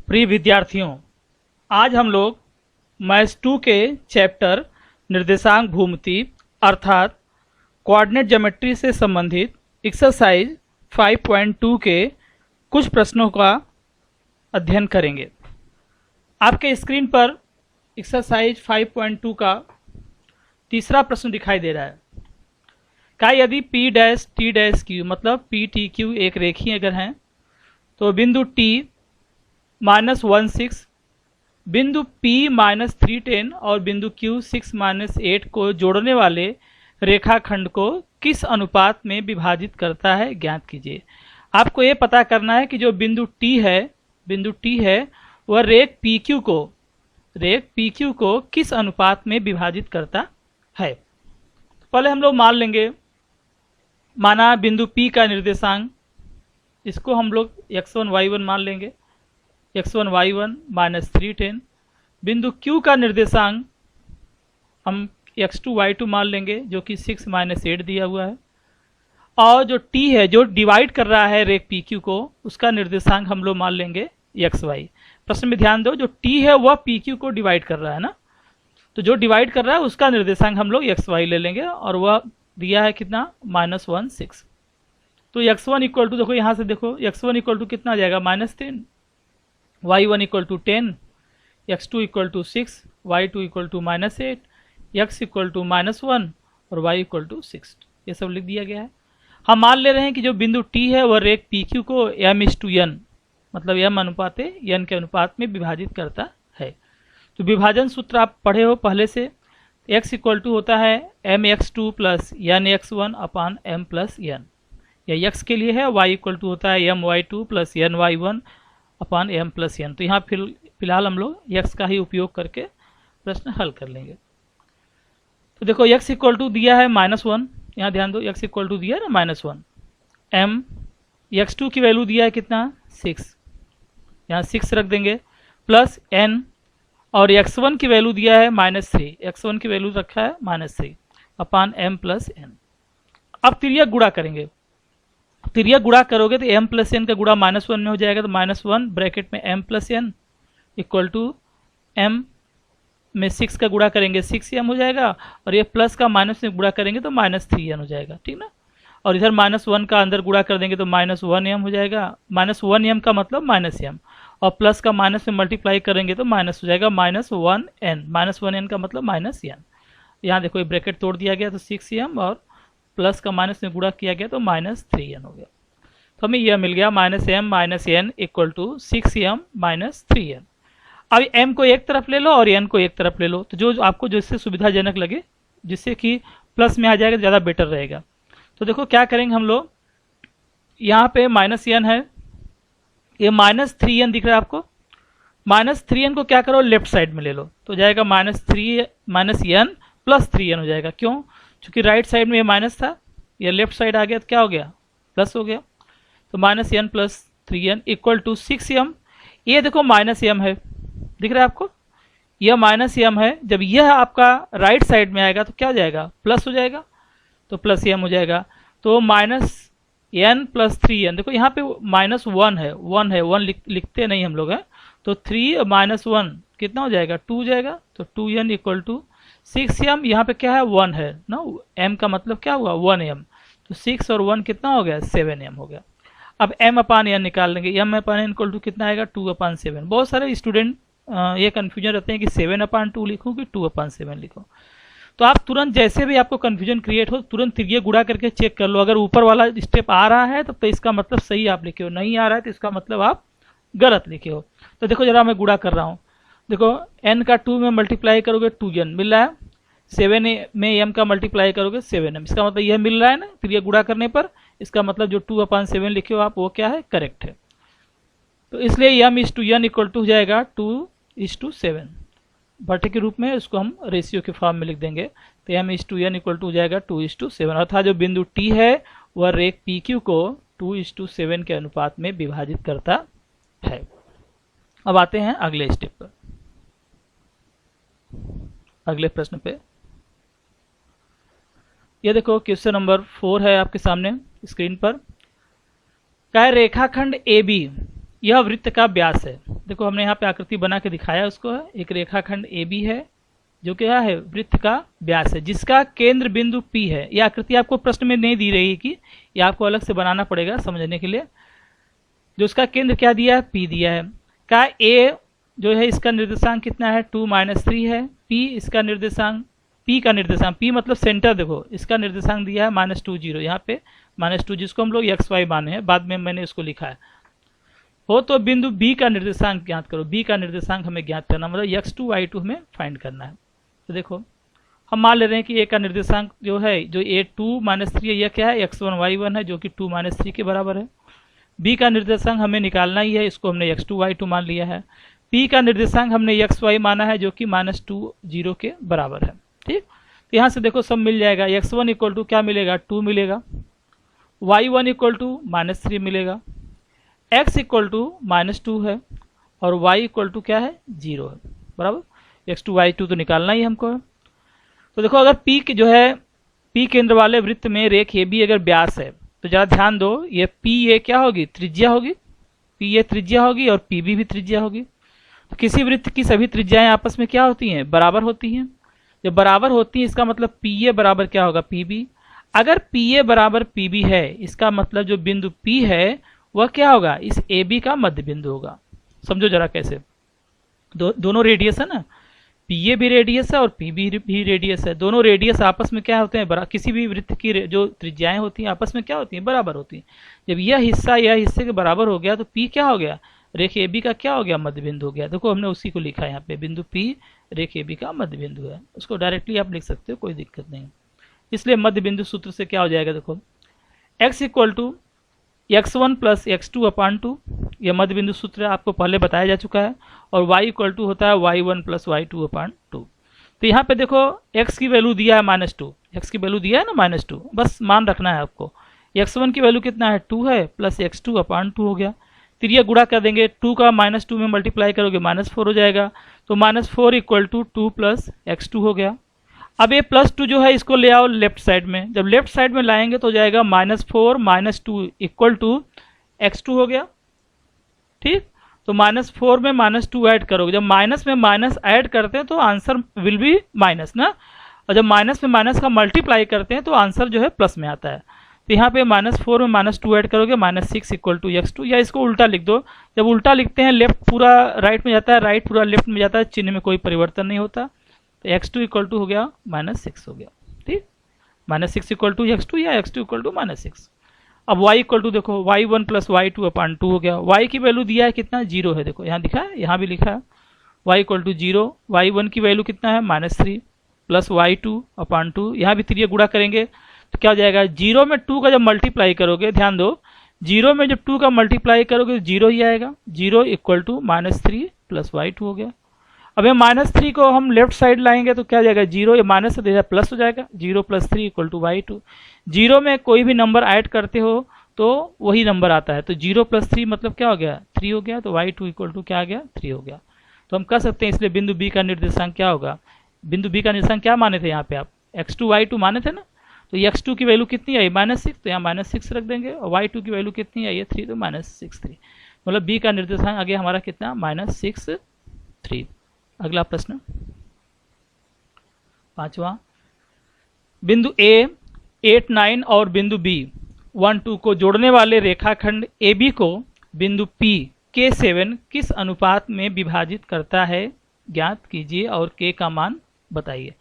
प्रिय विद्यार्थियों, आज हम लोग मैथ्स 2 के चैप्टर निर्देशांक भूमिति अर्थात कोऑर्डिनेट ज्योमेट्री से संबंधित एक्सरसाइज 5.2 के कुछ प्रश्नों का अध्ययन करेंगे। आपके स्क्रीन पर एक्सरसाइज 5.2 का तीसरा प्रश्न दिखाई दे रहा है। क्या यदि P dash T dash Q मतलब P T Q एक रेखीय अगर हैं तो बिंदु T -16, बिंदु P -310 और बिंदु Q 6-8 को जोड़ने वाले रेखाखंड को किस अनुपात में विभाजित करता है, ज्ञात कीजिए। आपको ये पता करना है कि जो बिंदु T है वह रेख PQ को किस अनुपात में विभाजित करता है। पहले हम लोग मान लेंगे, माना बिंदु P का निर्देशांक, इसको हम लोग x1 y1 मान लेंगे, x1 y1 -310। बिंदु Q का निर्देशांक हम x2 y2 मान लेंगे जो कि 6-8 दिया हुआ है। और जो T है जो डिवाइड कर रहा है रेख PQ को, उसका निर्देशांक हम लोग मान लेंगे xy। प्रश्न में ध्यान दो, जो T है वह PQ को डिवाइड कर रहा है ना, तो जो डिवाइड कर रहा है उसका निर्देशांक हम लोग xy ले लेंगे और वह दिया है कितना, -16। तो x1 इक्वल टू, देखो यहाँ से देखो, x1 इक्वल टू कितना आ जाएगा, -10, y1 equal to 10, x2 equal to 6, y2 equal to -8, x equal to -1 और y इक्वल टू 6। ये सब लिख दिया गया है। हम मान ले रहे हैं कि जो बिंदु T है वह रेख PQ को m/n मतलब m अनुपात n के अनुपात में विभाजित करता है। तो विभाजन सूत्र आप पढ़े हो पहले से, x इक्वल टू होता है mx2 प्लस nx1 अपान m प्लस n, यह x के लिए है। y इक्वल टू होता है my2 प्लस ny1 अपान m प्लस n। तो यहाँ फिलहाल हम लोग x का ही उपयोग करके प्रश्न हल कर लेंगे। तो देखो x इक्वल टू दिया है -1, यहाँ ध्यान दो, x इक्वल टू दिया है ना -1, m x2 की वैल्यू दिया है कितना, 6, यहाँ 6 रख देंगे, प्लस n और x1 की वैल्यू दिया है -3, x1 की वैल्यू रखा है -3 अपान m प्लस n। अब तिर्यक गुणा करेंगे, तिर्यक गुणा करोगे तो m प्लस n का गुणा -1 में हो जाएगा, तो -1 ब्रैकेट में m plus n equal to m में 6 का गुणा करेंगे 6m हो जाएगा, और ये प्लस का माइनस में गुणा करेंगे तो -3n हो जाएगा, ठीक ना। और इधर -1 का अंदर गुणा कर देंगे तो -1m हो जाएगा, -1m का मतलब -m, और प्लस का माइनस में मल्टीप्लाई करेंगे तो माइनस हो जाएगा -1n, -1n का मतलब -n। यहाँ देखो ये ब्रैकेट तोड़ दिया गया तो 6m और प्लस का माइनस में गुणा किया गया तो -3n हो गया। तो हमें यह मिल गया -m - n equal to 6m - 3n। अब m को एक तरफ ले लो और n को एक तरफ ले लो, तो जो आपको जिससे सुविधाजनक लगे, जिससे कि प्लस में आ जाएगा ज़्यादा बेटर रहेगा। तो देखो क्या करेंगे हम लोग, यहाँ पे -n है, ये -3n दिख रहा है आपको, -3n को क्या करो, लेफ्ट साइड में ले लो, तो जाएगा -n प्लस 3n हो जाएगा। क्यों, चूंकि राइट साइड में ये माइनस था, ये लेफ्ट साइड आ गया तो क्या हो गया, प्लस हो गया। तो -n plus 3n equal to 6m। ये देखो -m है, दिख रहा है आपको, यह -m है, जब यह आपका राइट साइड में आएगा तो क्या हो जाएगा, प्लस हो जाएगा, तो प्लस m हो जाएगा। तो -n प्लस 3n, देखो यहाँ पे -1 है, 1 लिखते नहीं हम लोग हैं, तो 3 - 1 कितना हो जाएगा, 2 हो जाएगा। तो 2n इक्वल टू 6m, यहाँ पे क्या है, 1 है ना, m का मतलब क्या हुआ, 1m, तो 6 और 1 कितना हो गया, 7m हो गया। अब m अपान n निकाल लेंगे, m upon n equal to कितना आएगा, 2/7। बहुत सारे स्टूडेंट ये कन्फ्यूजन रहते हैं कि 7/2 लिखूँ कि 2/7 लिखो, तो आप तुरंत जैसे भी आपको कन्फ्यूजन क्रिएट हो तुरंत तिर्यक गुणा करके चेक कर लो। अगर ऊपर वाला स्टेप आ रहा है तब तो इसका मतलब सही आप लिखे हो, नहीं आ रहा है तो इसका मतलब आप गलत लिखे हो। तो देखो जरा मैं गुणा कर रहा हूँ, देखो n का 2 में मल्टीप्लाई करोगे 2n मिल रहा है, 7 में m का मल्टीप्लाई करोगे 7m, इसका मतलब यह मिल रहा है ना तिर्यक गुणा करने पर, इसका मतलब जो 2/7 लिखे हो आप वो क्या है, करेक्ट है। तो इसलिए m/n इक्वल टू हो जाएगा 2:7, भट्टे के रूप में इसको हम रेशियो के फॉर्म में लिख देंगे। तो m/n इक्वल टू हो जाएगा 2:7, अर्थात जो बिंदु T है वह रेख PQ को 2:7 के अनुपात में विभाजित करता है। अब आते हैं अगले स्टेप पर, अगले प्रश्न पे। यह देखो क्वेश्चन नंबर 4 है आपके सामने स्क्रीन पर। क्या रेखाखंड AB यह वृत्त का व्यास है। देखो हमने यहाँ पे आकृति बना के दिखाया उसको, एक रेखाखंड ए बी है जो क्या है, वृत्त का व्यास है, जिसका केंद्र बिंदु P है। यह आकृति आपको प्रश्न में नहीं दी रही कि यह आपको अलग से बनाना पड़ेगा समझने के लिए। जो उसका केंद्र क्या दिया है, P दिया है। का A जो है इसका निर्देशांक कितना है, 2-3 है। P इसका निर्देशांक, P का निर्देशांक, P मतलब सेंटर, देखो इसका निर्देशांक दिया है -2 0, यहाँ पे -2, जिसको हम लोग XY माने हैं, बाद में मैंने इसको लिखा है। हो तो बिंदु B का निर्देशांक ज्ञात करो। B का निर्देशांक हमें ज्ञात करना, मतलब x2 y2 हमें फाइंड करना है। तो देखो हम मान ले रहे हैं कि A का निर्देशांक जो है, जो A 2-3 है, यह क्या है, x1 y1 है, जो कि 2-3 के बराबर है। B का निर्देशांक हमें निकालना ही है, इसको हमने x2 y2 मान लिया है। P का निर्देशांक हमने xy माना है, जो कि -2 0 के बराबर है। ठीक, तो यहाँ से देखो सब मिल जाएगा। x1 इक्वल टू क्या मिलेगा, 2 मिलेगा। y1 इक्वल टू -3 मिलेगा। x इक्वल टू -2 है और y इक्वल टू क्या है, 0 है, बराबर। x2 y2 तो निकालना ही हमको है। तो देखो अगर P जो है, P केंद्र वाले वृत्त में रेख AB अगर व्यास है, तो जरा ध्यान दो, ये PA क्या होगी, त्रिज्या होगी, PA त्रिज्या होगी और PB भी त्रिज्या होगी। तो किसी वृत्त की सभी त्रिज्याएं आपस में क्या होती हैं, बराबर होती हैं। जब बराबर होती है इसका मतलब PA बराबर क्या होगा, PB। अगर PA बराबर PB है, इसका मतलब जो बिंदु P है वह क्या होगा, इस AB का मध्य बिंदु होगा। समझो जरा कैसे, दोनों रेडियस है ना, PA भी रेडियस है और PB भी रेडियस है। दोनों रेडियस आपस में क्या होते हैं, किसी भी वृत्त की जो त्रिज्याएं होती हैं आपस में क्या होती हैं, बराबर होती हैं। जब यह हिस्सा यह हिस्से के बराबर हो गया तो P क्या हो गया, रेख AB का क्या हो गया, मध्य बिंदु हो गया। देखो हमने उसी को लिखा है यहाँ पे, बिंदु P रेख AB का मध्य बिंदु है। उसको डायरेक्टली आप लिख सकते हो, कोई दिक्कत नहीं। इसलिए मध्य बिंदु सूत्र से क्या हो जाएगा, देखो x equal to x1 plus x2/2, यह मध्य बिंदु सूत्र आपको पहले बताया जा चुका है। और y इक्वल टू होता है y1 प्लस y2/2। तो यहाँ पे देखो x की वैल्यू दिया है -2, x की वैल्यू दिया है ना -2, बस मान रखना है आपको। x1 की वैल्यू कितना है, 2 है, प्लस x2/2 हो गया। फिर ये गुणा कर देंगे, 2 का -2 में मल्टीप्लाई करोगे -4 हो जाएगा। तो -4 इक्वल टू 2 प्लस x2 हो गया। अब ये +2 जो है इसको ले आओ लेफ्ट साइड में, जब लेफ्ट साइड में लाएंगे तो हो जाएगा -4 - 2 इक्वल टू x2 हो गया। ठीक, तो -4 में -2 ऐड करोगे, जब माइनस में माइनस ऐड करते हैं तो आंसर विल बी माइनस ना, और जब माइनस में माइनस का मल्टीप्लाई करते हैं तो आंसर जो है प्लस में आता है। तो यहाँ पे -4 में -2 ऐड करोगे, -6 इक्वल टू x2, या इसको उल्टा लिख दो। जब उल्टा लिखते हैं लेफ्ट पूरा राइट में जाता है, राइट पूरा लेफ्ट में जाता है, चिन्ह में कोई परिवर्तन नहीं होता। तो x2 इक्वल टू हो गया -6 हो गया। ठीक, -6 इक्वल टू x2 या x2 इक्वल टू -6। अब y इक्वल टू देखो y1 प्लस y2/2 हो गया। y की वैल्यू दिया है कितना, 0 है, देखो यहाँ दिखा है, यहाँ भी लिखा है y इक्वल टू 0। y1 की वैल्यू कितना है, -3 प्लस y2/2, यहाँ भी 3 गुणा करेंगे तो क्या हो जाएगा, 0 में 2 का जब मल्टीप्लाई करोगे, ध्यान दो 0 में जब 2 का मल्टीप्लाई करोगे तो 0 ही आएगा। 0 इक्वल टू -3 प्लस y2 हो गया। अब ये -3 को हम लेफ्ट साइड लाएंगे तो क्या हो जाएगा, 0 ये माइनस से प्लस हो जाएगा, 0 + 3 इक्वल टू y2। 0 में कोई भी नंबर ऐड करते हो तो वही नंबर आता है, तो 0 + 3 मतलब क्या हो गया, 3 हो गया। तो y2 इक्वल टू क्या आ गया, 3 हो गया। तो हम कह सकते हैं इसलिए बिंदु B का निर्देशांक क्या होगा, बिंदु B का निर्देशांक क्या माने थे यहाँ पे आप, x2 y2 माने थे ना। तो x2 की वैल्यू कितनी आई, -6, तो यहाँ -6 रख देंगे, और y2 की वैल्यू कितनी आई है, 3, तो -6 3, मतलब B का निर्देशांक आ गया हमारा कितना, -6 3। अगला प्रश्न 5वां, बिंदु A 8 9 और बिंदु B 1 2 को जोड़ने वाले रेखाखंड AB को बिंदु P K 7 किस अनुपात में विभाजित करता है, ज्ञात कीजिए और K का मान बताइए।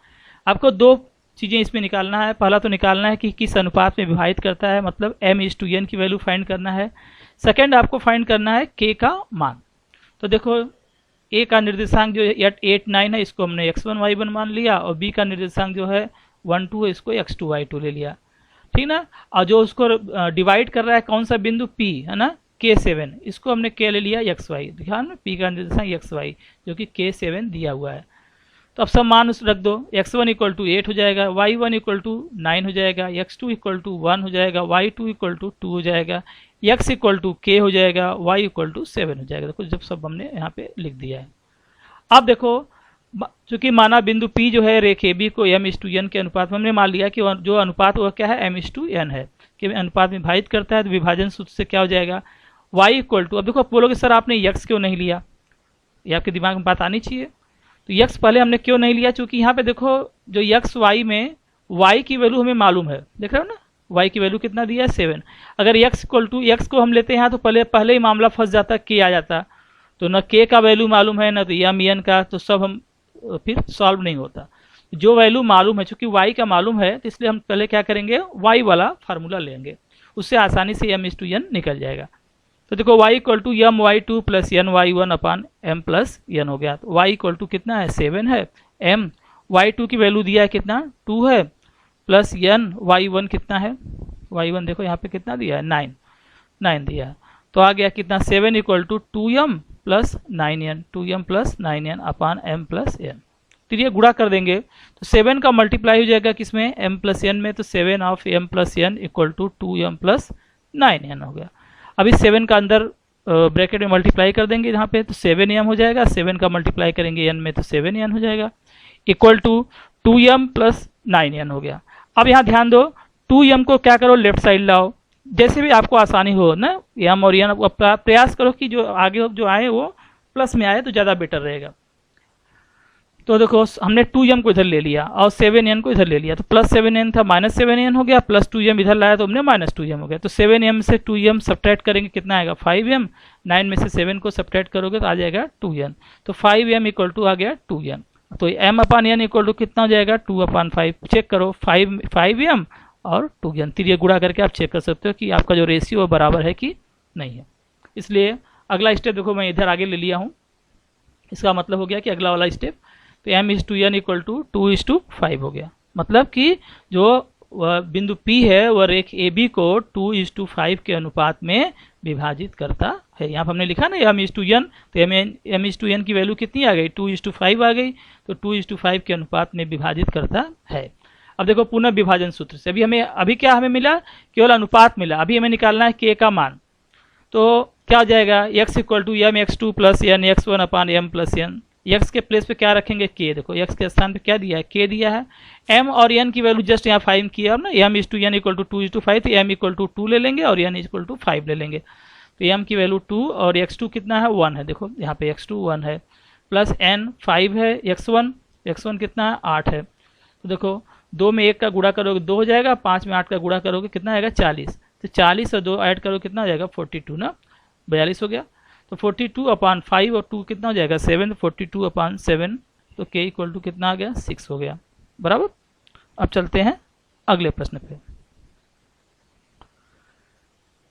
आपको दो चीज़ें इसमें निकालना है। पहला तो निकालना है कि किस अनुपात में विभाजित करता है, मतलब m/n की वैल्यू फाइंड करना है। सेकंड आपको फाइंड करना है K का मान। तो देखो A का निर्देशांक जो 8 9 है, इसको हमने x1 y1 मान लिया, और B का निर्देशांक जो है 1 2 है, इसको x2 y2 ले लिया। ठीक ना, और जो उसको डिवाइड कर रहा है कौन सा बिंदु P है ना, K7, इसको हमने K ले लिया xy, ध्यान में P का निर्देशांक xy जो कि K7 दिया हुआ है। तो अब सब मान उस रख दो, x1 इक्वल टू 8 हो जाएगा, y1 इक्वल टू 9 हो जाएगा, x2 इक्वल टू 1 हो जाएगा, y2 इक्वल टू 2 हो जाएगा, x इक्वल टू k हो जाएगा, y इक्वल टू 7 हो जाएगा। देखो जब सब हमने यहाँ पे लिख दिया है। अब देखो चूंकि माना बिंदु P जो है रेख AB को m/n के अनुपात में हमने मान लिया कि जो अनुपात वह क्या है, m/n है, कि अनुपात में विभाजित करता है। तो विभाजन सूत्र से क्या हो जाएगा, y इक्वल टू, अब देखो आप बोलोगे सर आपने x क्यों नहीं लिया, ये आपके दिमाग में बात आनी चाहिए। तो x पहले हमने क्यों नहीं लिया, क्योंकि यहाँ पे देखो जो x y में y की वैल्यू हमें मालूम है, देख रहे हो ना, y की वैल्यू कितना दिया है 7। अगर x इक्वल टू x को हम लेते हैं तो पहले ही मामला फंस जाता, k आ जाता, तो न k का वैल्यू मालूम है न तो m n का, तो सब हम फिर सॉल्व नहीं होता। जो वैल्यू मालूम है, चूंकि y का मालूम है तो इसलिए हम पहले क्या करेंगे, y वाला फार्मूला लेंगे, उससे आसानी से m/n निकल जाएगा। तो देखो y equal to m y two plus n y one upon m plus n हो गया। तो y इक्वल टू कितना है 7 है, m वाई टू की वैल्यू दिया है कितना 2 है, प्लस एन वाई वन कितना है, वाई वन देखो यहाँ पे कितना दिया है 9 दिया है। तो आ गया कितना 7 equal to 2m plus 9n, 2m plus 9n upon m plus n। तो ये गुणा कर देंगे तो 7 का मल्टीप्लाई हो जाएगा किसमें, m प्लस n में, तो 7 of m plus n equal to 2m plus 9n हो गया। अभी 7 का अंदर ब्रैकेट में मल्टीप्लाई कर देंगे यहाँ पे, तो 7m हो जाएगा, 7 का मल्टीप्लाई करेंगे n में तो 7n हो जाएगा, equal to 2m plus 9n हो गया। अब यहाँ ध्यान दो, 2m को क्या करो लेफ्ट साइड लाओ, जैसे भी आपको आसानी हो ना, m और n प्रयास करो कि जो आगे जो आए वो प्लस में आए तो ज़्यादा बेटर रहेगा। तो देखो हमने 2m को इधर ले लिया और 7n को इधर ले लिया, तो प्लस 7n था माइनस 7n हो गया, प्लस 2m इधर लाया तो हमने माइनस 2m हो गया। तो 7m से 2m सब्ट्रैक्ट करेंगे कितना आएगा 5m, 9 में से 7 को सब्ट्रैक्ट करोगे तो आ जाएगा 2n, तो 5m इक्वल टू आ गया 2n। तो m upon n equal to कितना हो जाएगा 2 अपान 5, चेक करो 5m और 2n, फिर ये गुणा करके आप चेक कर सकते हो कि आपका जो रेशियो बराबर है कि नहीं है। इसलिए अगला स्टेप देखो मैं इधर आगे ले लिया हूँ, इसका मतलब हो गया कि अगला वाला स्टेप तो m/n इक्वल टू 2:5 हो गया। मतलब कि जो बिंदु P है वह रेख AB को 2:5 के अनुपात में विभाजित करता है। यहाँ पर हमने लिखा ना m/n, तो m/n की वैल्यू कितनी आ गई 2:5 आ गई, तो 2:5 के अनुपात में विभाजित करता है। अब देखो पुनः विभाजन सूत्र से अभी क्या हमें मिला, केवल अनुपात मिला, अभी हमें निकालना है k का मान। तो क्या हो जाएगा x equal to mx2 plus n x1 upon m plus n, x के प्लेस पे क्या रखेंगे k, देखो x के स्थान पे क्या दिया है k दिया है, m और n की वैल्यू जस्ट यहाँ 5 किया ना, m/n इक्वल टू 2:5, तो m इक्वल टू 2 ले लेंगे और n इक्वल टू 5 ले लेंगे, तो m की वैल्यू 2 और x2 कितना है 1 है, देखो यहाँ पे x2 1 है, प्लस n 5 है, x1 कितना है 8 है। तो देखो 2 में 1 का गुणा करोगे 2 हो जाएगा, 5 में 8 का गुणा करोगे कितना आएगा 40, तो 40 और 2 ऐड करो कितना हो जाएगा 42 ना, 42 हो गया। तो 42 अपान 5 और 2 कितना हो जाएगा 7, 42 अपान 7, तो k इक्वल टू कितना आ गया 6 हो गया, बराबर। अब चलते हैं अगले प्रश्न पे।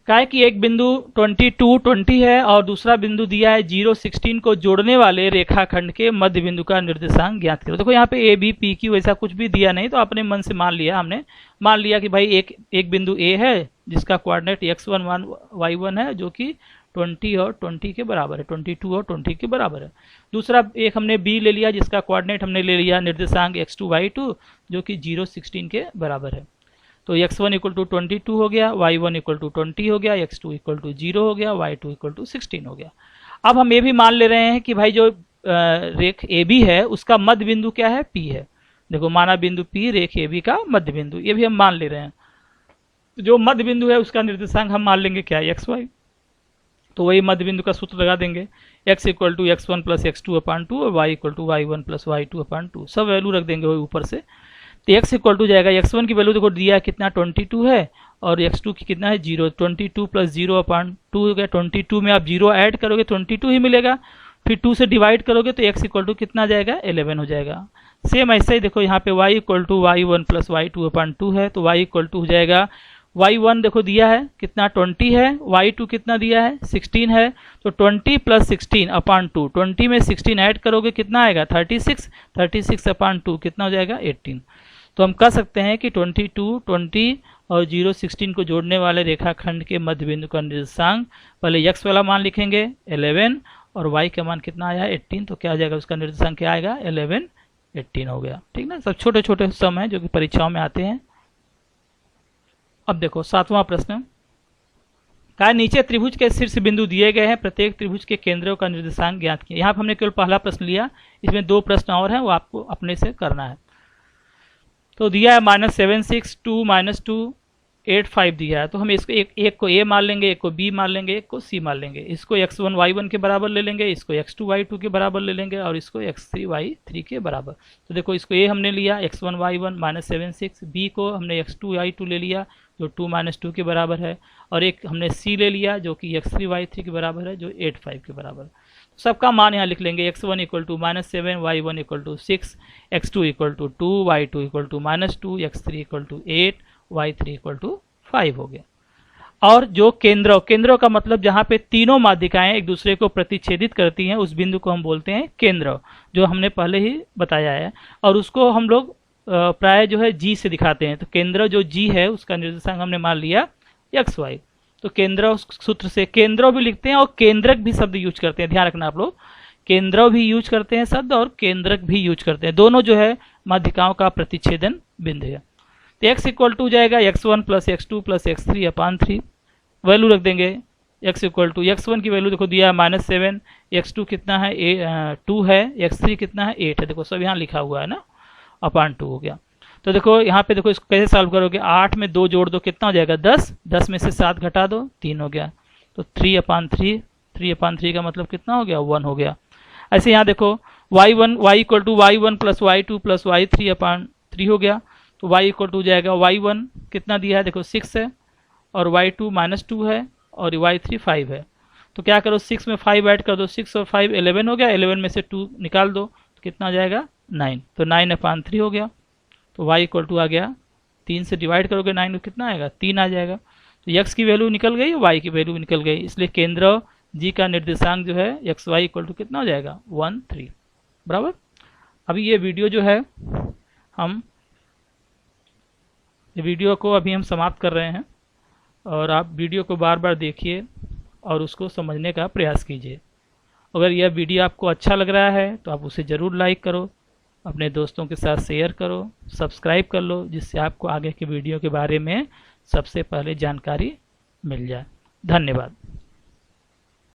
क्या है कि एक बिंदु 22-20 है और दूसरा बिंदु दिया है 0-16 को जोड़ने वाले रेखाखंड के मध्य बिंदु का निर्देशांक ज्ञात करो। देखो यहाँ पे ए बी पी क्यू ऐसा कुछ भी दिया नहीं, तो अपने मन से मान लिया, हमने मान लिया कि भाई एक बिंदु ए है जिसका कोऑर्डिनेट x1 y1 है जो कि 20 और 20 के बराबर है, 22 और 20 के बराबर है। दूसरा एक हमने बी ले लिया जिसका कोऑर्डिनेट हमने ले लिया निर्देशांक x2 y2 जो कि 0-16 के बराबर है। तो x1 इक्वल टू 22 हो गया, y1 इक्वल टू 20 हो गया, x2 इक्वल टू 0 हो गया, y2 इक्वल टू 16 हो गया। अब हम ये भी मान ले रहे हैं कि भाई जो रेख AB है उसका मध्य बिंदु क्या है P है। देखो माना बिंदु P रेख AB का मध्य बिंदु, ये भी हम मान ले रहे हैं। जो मध्य बिंदु है उसका निर्देशांक हम मान लेंगे क्या xy, तो वही मध्य बिंदु का सूत्र लगा देंगे, x equal to x1 plus x2 upon 2 और y equal to y1 plus y2 upon 2, सब वैल्यू रख देंगे वही ऊपर से। तो x इक्वल टू जाएगा, x1 की वैल्यू देखो दिया है कितना 22 है और x2 की कितना है 0, 22 प्लस 0 अपान 2 हो गया, 22 में आप 0 ऐड करोगे 22 ही मिलेगा, फिर 2 से डिवाइड करोगे तो x इक्वल टू कितना जाएगा 11 हो जाएगा। सेम ऐसे ही देखो यहाँ पे y equal to y1 plus y2 upon 2 है, तो y इक्वल टू हो जाएगा y1 देखो दिया है कितना 20 है, y2 कितना दिया है 16 है, तो 20 प्लस 16 अपान 2, 20 में 16 ऐड करोगे कितना आएगा 36, 36 अपान 2 कितना हो जाएगा 18। तो हम कह सकते हैं कि 22, 20 और 0-16 को जोड़ने वाले रेखाखंड के मध्य बिंदु का निर्देशांक, पहले x वाला मान लिखेंगे 11 और y का मान कितना आया 18, तो क्या आ जाएगा उसका निर्देशांक क्या आएगा 11, 18 हो गया। ठीक ना, सब छोटे छोटे सम हैं जो कि परीक्षाओं में आते हैं। अब देखो 7वां प्रश्न, क्या नीचे त्रिभुज के शीर्ष बिंदु दिए गए हैं, प्रत्येक त्रिभुज के केंद्रों का निर्देशांक ज्ञात किया। यहाँ पर हमने केवल पहला प्रश्न लिया, इसमें 2 प्रश्न और हैं वो आपको अपने से करना है। तो दिया है -7 6 2 -2 8 5 दिया है, तो हम इसको एक को ए मान लेंगे, एक को बी मान लेंगे, एक को सी मान लेंगे। इसको x1 y1 के बराबर ले लेंगे, इसको x2 y2 के बराबर ले लेंगे और इसको x3 y3 के बराबर। तो देखो इसको ए हमने लिया x1 y1 -7 6, बी को हमने x2 y2 ले लिया जो 2 - 2 के बराबर है, और एक हमने सी ले लिया जो कि x3 y3 के बराबर है जो 8 5 के बराबर है। सबका मान यहाँ लिख लेंगे, x1 = -7, y1 = 6, x2 = 2, y2 = -2, x3 = 8, y3 = 5 हो गया। और जो केंद्रों का मतलब जहाँ पे तीनों माध्यिकाएं एक दूसरे को प्रतिच्छेदित करती हैं उस बिंदु को हम बोलते हैं केंद्र, जो हमने पहले ही बताया है। और उसको हम लोग प्राय जो है जी से दिखाते हैं। तो केंद्र जो जी है उसका निर्देशांक हमने मान लिया XY। तो केंद्र सूत्र से केंद्र भी लिखते हैं और केंद्रक भी शब्द यूज करते हैं, ध्यान रखना आप लोग, केंद्र भी यूज करते हैं शब्द और केंद्रक भी यूज करते हैं, दोनों जो है माध्यिकाओं का प्रतिच्छेदन बिंदु है। तो x = जाएगा x1 + x2 + x3/3, वैल्यू रख देंगे। x1 की वैल्यू देखो दिया -7, x2 कितना है 2 है, x3 कितना है 8 है, देखो सब यहाँ लिखा हुआ है ना, /2 हो गया। तो देखो यहाँ पे देखो इसको कैसे सॉल्व करोगे, 8 में 2 जोड़ दो कितना हो जाएगा 10, 10 में से 7 घटा दो 3 हो गया। तो 3/3 का मतलब कितना हो गया 1 हो गया। ऐसे यहाँ देखो y = y1 + y2 + y3/3 हो गया। तो y = जाएगा y1 कितना दिया है देखो 6 है, और y2 -2 है, और y3 5 है। तो क्या करो 6 में 5 ऐड कर दो, 6 और 5 11 हो गया, 11 में से 2 निकाल दो तो कितना आ जाएगा 9, तो 9/3 हो गया। तो y = आ गया 3 से डिवाइड करोगे 9 को कितना आएगा 3 आ जाएगा। तो x की वैल्यू निकल गई, y की वैल्यू निकल गई, इसलिए केंद्र जी का निर्देशांक जो है xy = कितना हो जाएगा 1 3 बराबर। अभी ये वीडियो जो है हम वीडियो को अभी हम समाप्त कर रहे हैं, और आप वीडियो को बार बार देखिए और उसको समझने का प्रयास कीजिए। अगर यह वीडियो आपको अच्छा लग रहा है तो आप उसे ज़रूर लाइक करो, अपने दोस्तों के साथ शेयर करो, सब्सक्राइब कर लो, जिससे आपको आगे के वीडियो के बारे में सबसे पहले जानकारी मिल जाए। धन्यवाद।